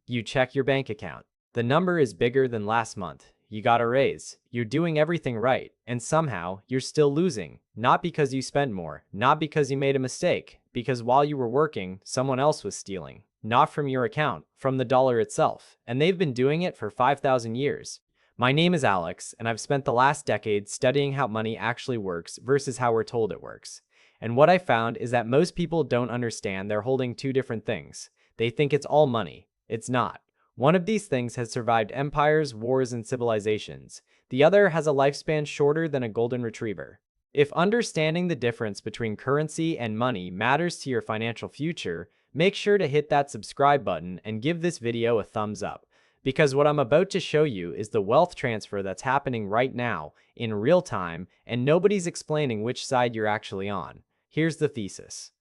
You check your bank account. The number is bigger than last month. You got a raise. You're doing everything right, and somehow you're still losing. Not because you spent more, not because you made a mistake, because while you were working, someone else was stealing. Not from your account, from the dollar itself. And they've been doing it for 5,000 years. My name is Alex, and I've spent the last decade studying how money actually works versus how we're told it works. And what I found is that most people don't understand they're holding two different things. They think it's all money. It's not. One of these things has survived empires, wars, and civilizations. The other has a lifespan shorter than a golden retriever. If understanding the difference between currency and money matters to your financial future, make sure to hit that subscribe button and give this video a thumbs up. Because what I'm about to show you is the wealth transfer that's happening right now, in real time, and nobody's explaining which side you're actually on. Here's the thesis.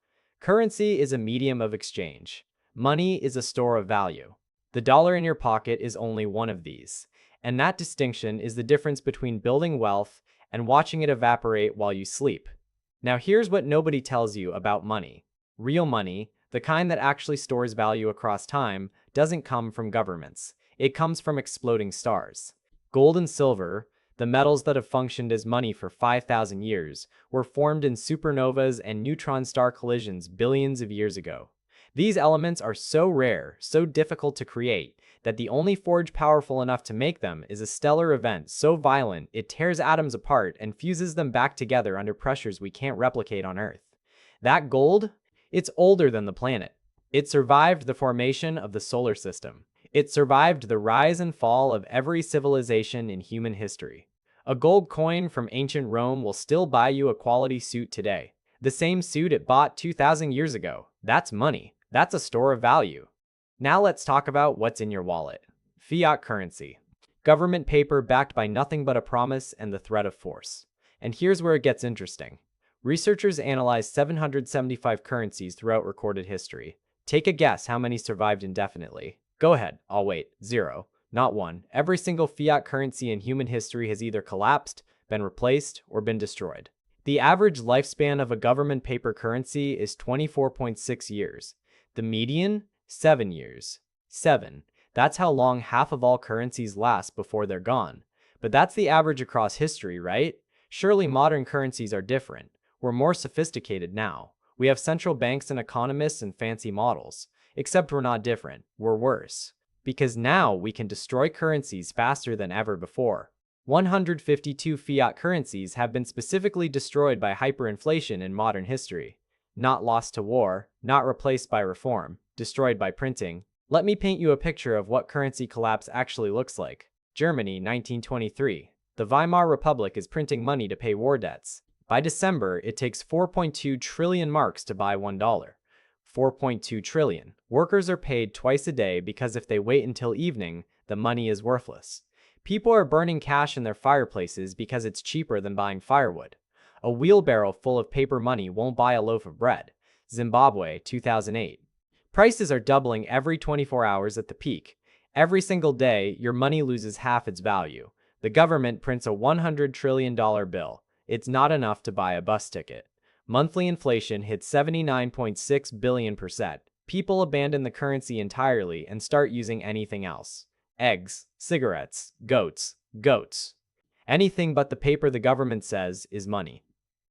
Currency is a medium of exchange. Money is a store of value. The dollar in your pocket is only one of these. And that distinction is the difference between building wealth and watching it evaporate while you sleep. Now here's what nobody tells you about money. Real money, the kind that actually stores value across time, doesn't come from governments. It comes from exploding stars. Gold and silver, the metals that have functioned as money for 5,000 years, were formed in supernovas and neutron star collisions billions of years ago. These elements are so rare, so difficult to create, that the only forge powerful enough to make them is a stellar event so violent it tears atoms apart and fuses them back together under pressures we can't replicate on Earth. That gold? It's older than the planet. It survived the formation of the solar system. It survived the rise and fall of every civilization in human history. A gold coin from ancient Rome will still buy you a quality suit today. The same suit it bought 2,000 years ago. That's money. That's a store of value. Now let's talk about what's in your wallet. Fiat currency. Government paper backed by nothing but a promise and the threat of force. And here's where it gets interesting. Researchers analyzed 775 currencies throughout recorded history. Take a guess how many survived indefinitely. Go ahead, I'll wait. 0. Not 1. Every single fiat currency in human history has either collapsed, been replaced, or been destroyed. The average lifespan of a government paper currency is 24.6 years. The median? 7 years. 7. That's how long half of all currencies last before they're gone. But that's the average across history, right? Surely modern currencies are different. We're more sophisticated now. We have central banks and economists and fancy models. Except we're not different. We're worse. Because now we can destroy currencies faster than ever before. 152 fiat currencies have been specifically destroyed by hyperinflation in modern history. Not lost to war, not replaced by reform, destroyed by printing. Let me paint you a picture of what currency collapse actually looks like. Germany, 1923. The Weimar Republic is printing money to pay war debts. By December, it takes 4.2 trillion marks to buy $1. 4.2 trillion. Workers are paid twice a day because if they wait until evening, the money is worthless. People are burning cash in their fireplaces because it's cheaper than buying firewood. A wheelbarrow full of paper money won't buy a loaf of bread. Zimbabwe, 2008. Prices are doubling every 24 hours at the peak. Every single day, your money loses half its value. The government prints a $100 trillion bill. It's not enough to buy a bus ticket. Monthly inflation hits 79.6 billion%. People abandon the currency entirely and start using anything else. Eggs, cigarettes, goats. Anything but the paper the government says is money.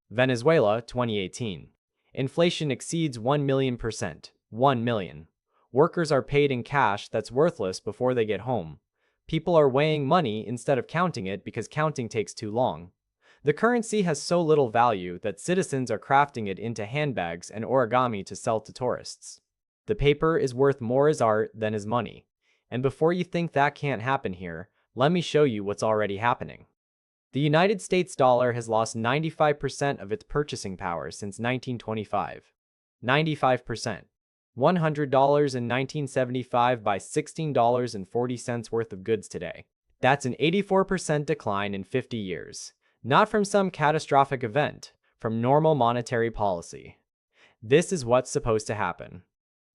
Venezuela, 2018. Inflation exceeds 1 million%. 1 million. Workers are paid in cash that's worthless before they get home. People are weighing money instead of counting it because counting takes too long. The currency has so little value that citizens are crafting it into handbags and origami to sell to tourists. The paper is worth more as art than as money. And before you think that can't happen here, let me show you what's already happening. The United States dollar has lost 95% of its purchasing power since 1925. 95%. $100 in 1975 buys $16.40 worth of goods today. That's an 84% decline in 50 years. Not from some catastrophic event, from normal monetary policy. This is what's supposed to happen.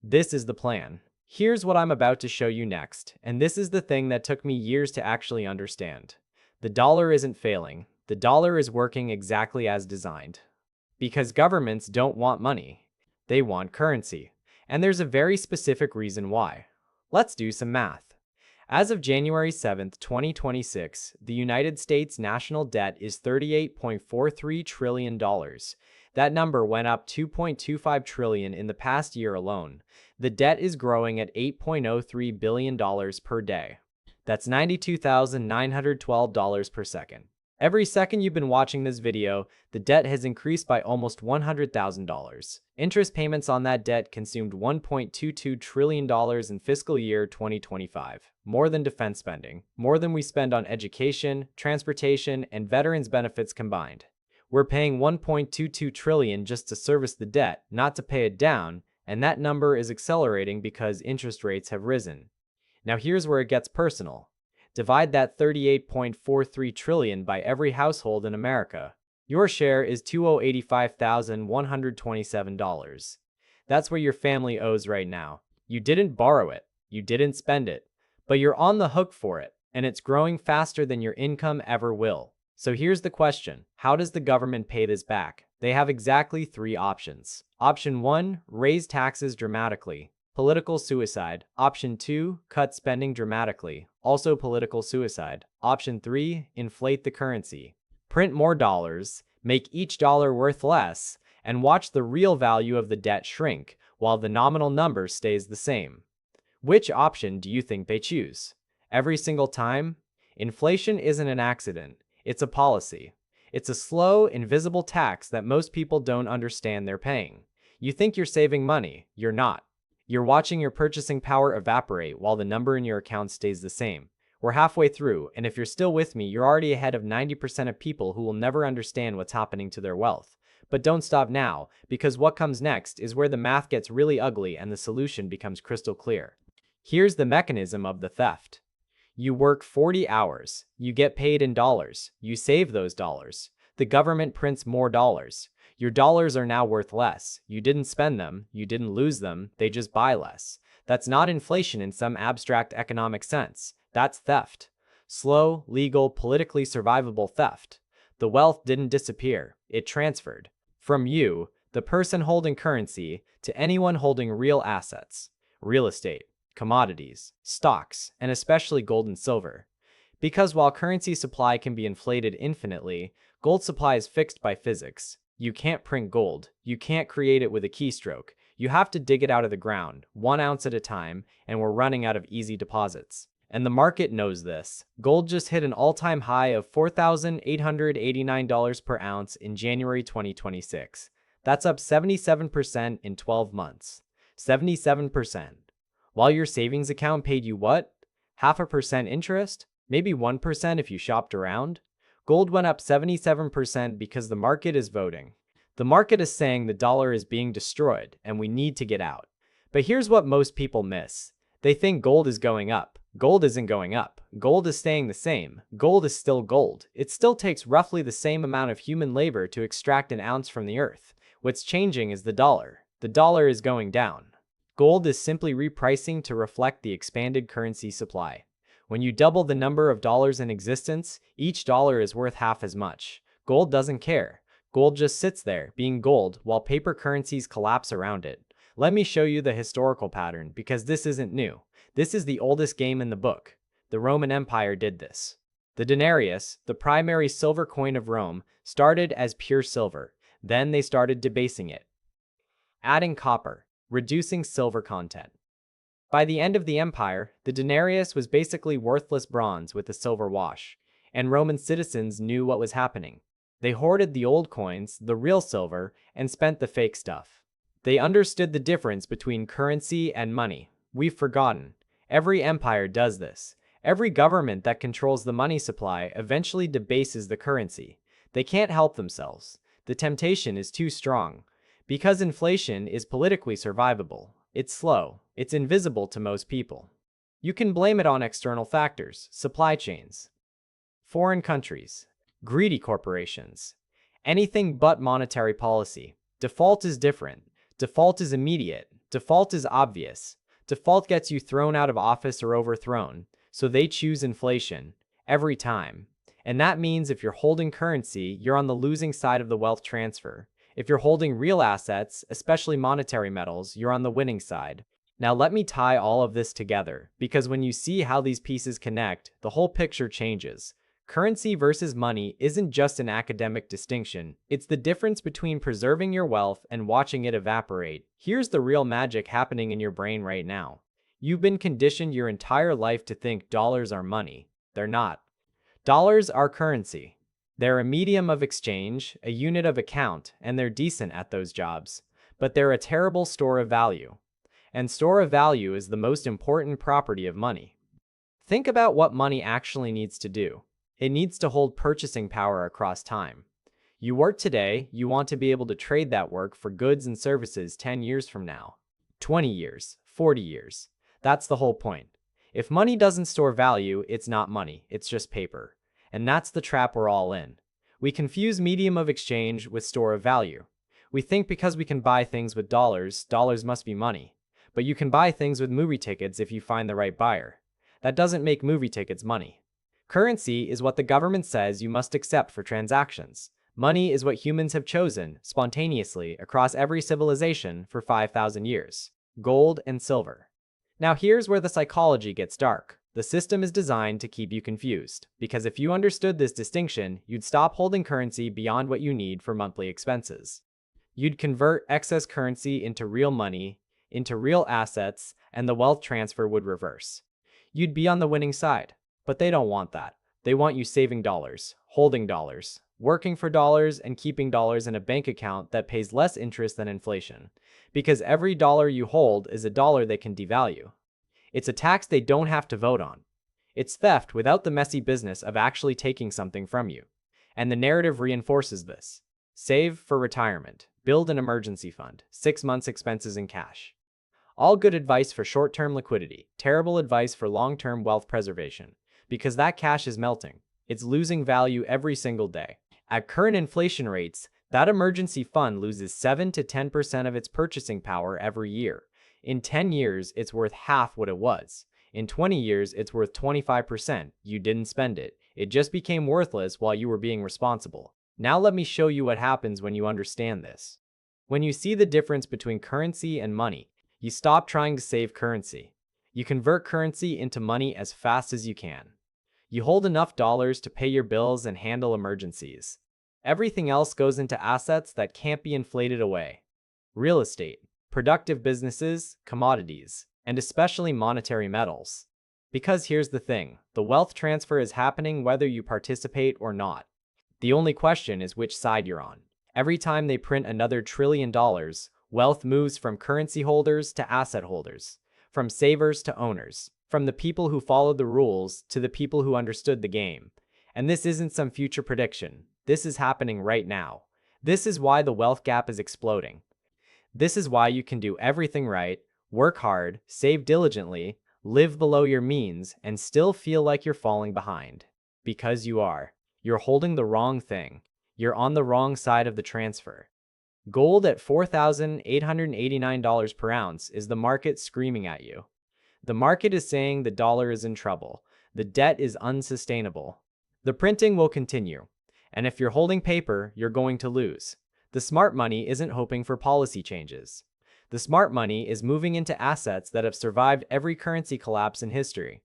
This is the plan. Here's what I'm about to show you next, and this is the thing that took me years to actually understand. The dollar isn't failing. The dollar is working exactly as designed. Because governments don't want money. They want currency. And there's a very specific reason why. Let's do some math. As of January 7th, 2026, the United States national debt is $38.43 trillion. That number went up 2.25 trillion in the past year alone. The debt is growing at $8.03 billion per day. That's $92,912 per second. Every second you've been watching this video, the debt has increased by almost $100,000. Interest payments on that debt consumed $1.22 trillion in fiscal year 2025, more than defense spending, more than we spend on education, transportation, and veterans benefits combined. We're paying $1.22 trillion just to service the debt, not to pay it down, and that number is accelerating because interest rates have risen. Now here's where it gets personal. Divide that $38.43 trillion by every household in America. Your share is $285,127. That's what your family owes right now. You didn't borrow it, you didn't spend it, but you're on the hook for it, and it's growing faster than your income ever will. So here's the question: how does the government pay this back? They have exactly three options. Option 1, raise taxes dramatically. Political suicide. Option 2, cut spending dramatically. Also political suicide. Option 3, inflate the currency. Print more dollars, make each dollar worth less, and watch the real value of the debt shrink while the nominal number stays the same. Which option do you think they choose? Every single time? Inflation isn't an accident, it's a policy. It's a slow, invisible tax that most people don't understand they're paying. You think you're saving money, you're not. You're watching your purchasing power evaporate while the number in your account stays the same. We're halfway through, and if you're still with me, you're already ahead of 90% of people who will never understand what's happening to their wealth. But don't stop now, because what comes next is where the math gets really ugly and the solution becomes crystal clear. Here's the mechanism of the theft. You work 40 hours, you get paid in dollars, you save those dollars. The government prints more dollars. Your dollars are now worth less. You didn't spend them, you didn't lose them, they just buy less. That's not inflation in some abstract economic sense. That's theft. Slow, legal, politically survivable theft. The wealth didn't disappear, it transferred. From you, the person holding currency, to anyone holding real assets. Real estate, commodities, stocks, and especially gold and silver. Because while currency supply can be inflated infinitely, gold supply is fixed by physics. You can't print gold. You can't create it with a keystroke. You have to dig it out of the ground, 1 ounce at a time, and we're running out of easy deposits. And the market knows this. Gold just hit an all-time high of $4,889 per ounce in January 2026. That's up 77% in 12 months. 77%. While your savings account paid you what? 0.5% interest? Maybe 1% if you shopped around? Gold went up 77% because the market is voting. The market is saying the dollar is being destroyed and we need to get out. But here's what most people miss. They think gold is going up. Gold isn't going up. Gold is staying the same. Gold is still gold. It still takes roughly the same amount of human labor to extract an ounce from the earth. What's changing is the dollar. The dollar is going down. Gold is simply repricing to reflect the expanded currency supply. When you double the number of dollars in existence, each dollar is worth half as much. Gold doesn't care. Gold just sits there, being gold, while paper currencies collapse around it. Let me show you the historical pattern, because this isn't new. This is the oldest game in the book. The Roman Empire did this. The denarius, the primary silver coin of Rome, started as pure silver. Then they started debasing it, adding copper, reducing silver content. By the end of the empire, the denarius was basically worthless bronze with a silver wash, and Roman citizens knew what was happening. They hoarded the old coins, the real silver, and spent the fake stuff. They understood the difference between currency and money. We've forgotten. Every empire does this. Every government that controls the money supply eventually debases the currency. They can't help themselves. The temptation is too strong. Because inflation is politically survivable. It's slow. It's invisible to most people. You can blame it on external factors, supply chains, foreign countries, greedy corporations, anything but monetary policy. Default is different. Default is immediate. Default is obvious. Default gets you thrown out of office or overthrown, so they choose inflation every time. And that means if you're holding currency, you're on the losing side of the wealth transfer. If you're holding real assets, especially monetary metals, you're on the winning side. Now let me tie all of this together, because when you see how these pieces connect, the whole picture changes. Currency versus money isn't just an academic distinction, it's the difference between preserving your wealth and watching it evaporate. Here's the real magic happening in your brain right now. You've been conditioned your entire life to think dollars are money. They're not. Dollars are currency. They're a medium of exchange, a unit of account, and they're decent at those jobs. But they're a terrible store of value. And store of value is the most important property of money. Think about what money actually needs to do. It needs to hold purchasing power across time. You work today, you want to be able to trade that work for goods and services 10 years from now, 20 years, 40 years. That's the whole point. If money doesn't store value, it's not money, it's just paper. And that's the trap we're all in. We confuse medium of exchange with store of value. We think because we can buy things with dollars, dollars must be money. But you can buy things with movie tickets if you find the right buyer. That doesn't make movie tickets money. Currency is what the government says you must accept for transactions. Money is what humans have chosen, spontaneously, across every civilization for 5,000 years. Gold and silver. Now here's where the psychology gets dark. The system is designed to keep you confused, because if you understood this distinction, you'd stop holding currency beyond what you need for monthly expenses. You'd convert excess currency into real money, into real assets, and the wealth transfer would reverse. You'd be on the winning side. But they don't want that. They want you saving dollars, holding dollars, working for dollars, and keeping dollars in a bank account that pays less interest than inflation. Because every dollar you hold is a dollar they can devalue. It's a tax they don't have to vote on. It's theft without the messy business of actually taking something from you. And the narrative reinforces this. Save for retirement. Build an emergency fund. 6 months expenses in cash. All good advice for short-term liquidity. Terrible advice for long-term wealth preservation. Because that cash is melting. It's losing value every single day. At current inflation rates, that emergency fund loses 7 to 10% of its purchasing power every year. In 10 years, it's worth half what it was. In 20 years, it's worth 25%. You didn't spend it. It just became worthless while you were being responsible. Now let me show you what happens when you understand this. When you see the difference between currency and money, you stop trying to save currency. You convert currency into money as fast as you can. You hold enough dollars to pay your bills and handle emergencies. Everything else goes into assets that can't be inflated away. Real estate, productive businesses, commodities, and especially monetary metals. Because here's the thing, the wealth transfer is happening whether you participate or not. The only question is which side you're on. Every time they print another $1 trillion, wealth moves from currency holders to asset holders, from savers to owners, from the people who followed the rules to the people who understood the game. And this isn't some future prediction. This is happening right now. This is why the wealth gap is exploding. This is why you can do everything right, work hard, save diligently, live below your means, and still feel like you're falling behind. Because you are. You're holding the wrong thing. You're on the wrong side of the transfer. Gold at $4,889 per ounce is the market screaming at you. The market is saying the dollar is in trouble. The debt is unsustainable. The printing will continue. And if you're holding paper, you're going to lose. The smart money isn't hoping for policy changes. The smart money is moving into assets that have survived every currency collapse in history.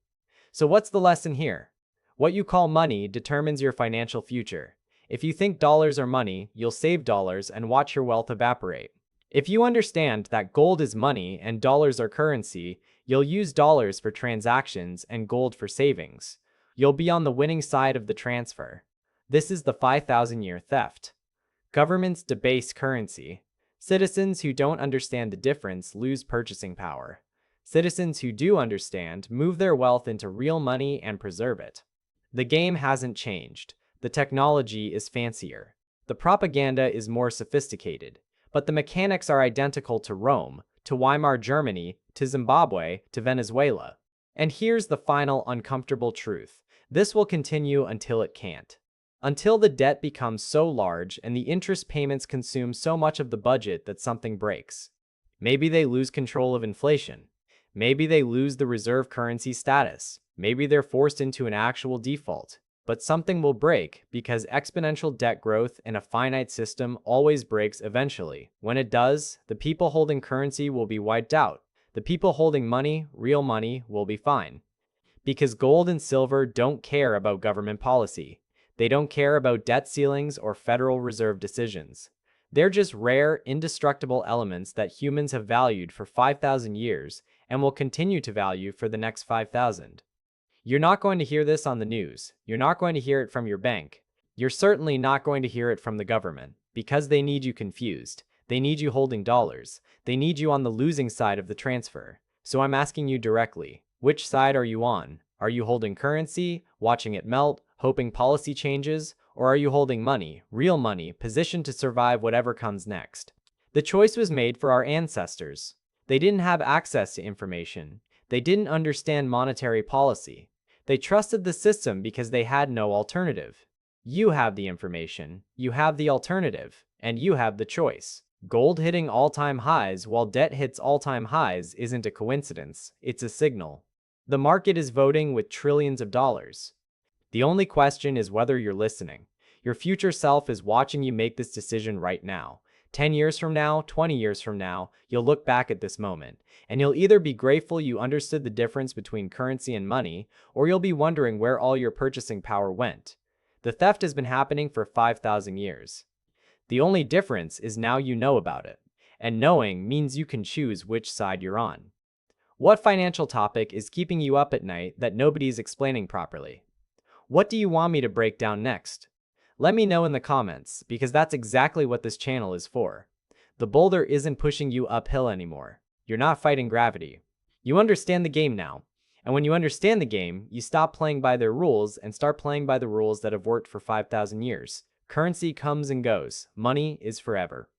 So what's the lesson here? What you call money determines your financial future. If you think dollars are money, you'll save dollars and watch your wealth evaporate. If you understand that gold is money and dollars are currency, you'll use dollars for transactions and gold for savings. You'll be on the winning side of the transfer. This is the 5,000-year theft. Governments debase currency. Citizens who don't understand the difference lose purchasing power. Citizens who do understand move their wealth into real money and preserve it. The game hasn't changed. The technology is fancier. The propaganda is more sophisticated. But the mechanics are identical to Rome, to Weimar Germany, to Zimbabwe, to Venezuela. And here's the final uncomfortable truth. This will continue until it can't. Until the debt becomes so large and the interest payments consume so much of the budget that something breaks. Maybe they lose control of inflation. Maybe they lose the reserve currency status. Maybe they're forced into an actual default. But something will break because exponential debt growth in a finite system always breaks eventually. When it does, the people holding currency will be wiped out. The people holding money, real money, will be fine. Because gold and silver don't care about government policy. They don't care about debt ceilings or Federal Reserve decisions. They're just rare, indestructible elements that humans have valued for 5,000 years and will continue to value for the next 5,000. You're not going to hear this on the news. You're not going to hear it from your bank. You're certainly not going to hear it from the government, because they need you confused. They need you holding dollars. They need you on the losing side of the transfer. So I'm asking you directly, which side are you on? Are you holding currency, watching it melt, hoping policy changes, or are you holding money, real money, positioned to survive whatever comes next? The choice was made for our ancestors. They didn't have access to information. They didn't understand monetary policy. They trusted the system because they had no alternative. You have the information, you have the alternative, and you have the choice. Gold hitting all-time highs while debt hits all-time highs isn't a coincidence, it's a signal. The market is voting with trillions of dollars. The only question is whether you're listening. Your future self is watching you make this decision right now. 10 years from now, 20 years from now, you'll look back at this moment, and you'll either be grateful you understood the difference between currency and money, or you'll be wondering where all your purchasing power went. The theft has been happening for 5,000 years. The only difference is now you know about it, and knowing means you can choose which side you're on. What financial topic is keeping you up at night that nobody's explaining properly? What do you want me to break down next? Let me know in the comments, because that's exactly what this channel is for. The boulder isn't pushing you uphill anymore. You're not fighting gravity. You understand the game now. And when you understand the game, you stop playing by their rules and start playing by the rules that have worked for 5,000 years. Currency comes and goes. Money is forever.